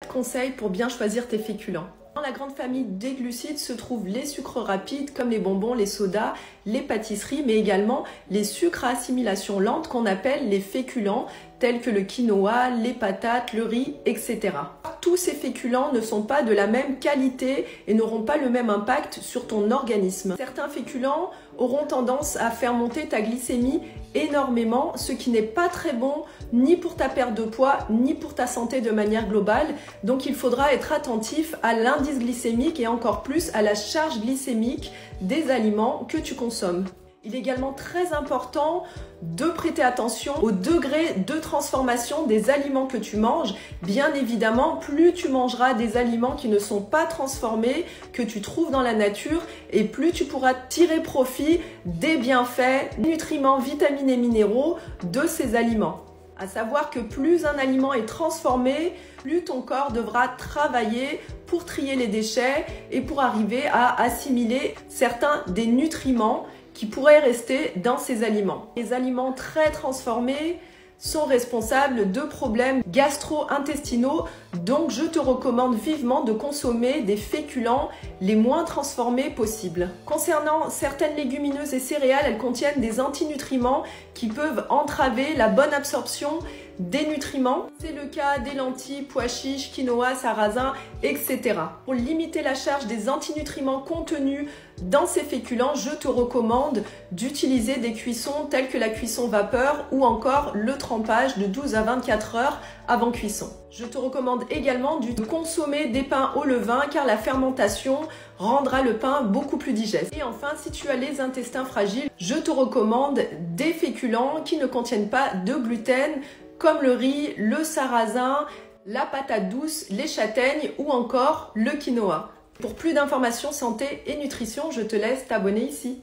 Conseil pour bien choisir tes féculents. Dans la grande famille des glucides se trouvent les sucres rapides comme les bonbons, les sodas, les pâtisseries, mais également les sucres à assimilation lente qu'on appelle les féculents, tels que le quinoa, les patates, le riz, etc. Tous ces féculents ne sont pas de la même qualité et n'auront pas le même impact sur ton organisme. Certains féculents auront tendance à faire monter ta glycémie énormément, ce qui n'est pas très bon ni pour ta perte de poids ni pour ta santé de manière globale. Donc il faudra être attentif à l'indice glycémique et encore plus à la charge glycémique des aliments que tu consommes. Il est également très important de prêter attention au degré de transformation des aliments que tu manges. Bien évidemment, plus tu mangeras des aliments qui ne sont pas transformés, que tu trouves dans la nature, et plus tu pourras tirer profit des bienfaits, nutriments, vitamines et minéraux de ces aliments. À savoir que plus un aliment est transformé, plus ton corps devra travailler pour trier les déchets et pour arriver à assimiler certains des nutriments qui pourraient rester dans ces aliments. Les aliments très transformés sont responsables de problèmes gastro-intestinaux, donc je te recommande vivement de consommer des féculents les moins transformés possibles. Concernant certaines légumineuses et céréales, elles contiennent des antinutriments qui peuvent entraver la bonne absorption des nutriments. C'est le cas des lentilles, pois chiches, quinoa, sarrasin, etc. Pour limiter la charge des antinutriments contenus dans ces féculents, je te recommande d'utiliser des cuissons telles que la cuisson vapeur ou encore le trempage de 12 à 24 heures avant cuisson. Je te recommande également de consommer des pains au levain car la fermentation rendra le pain beaucoup plus digeste. Et enfin, si tu as les intestins fragiles, je te recommande des féculents qui ne contiennent pas de gluten comme le riz, le sarrasin, la patate douce, les châtaignes ou encore le quinoa. Pour plus d'informations santé et nutrition, je te laisse t'abonner ici.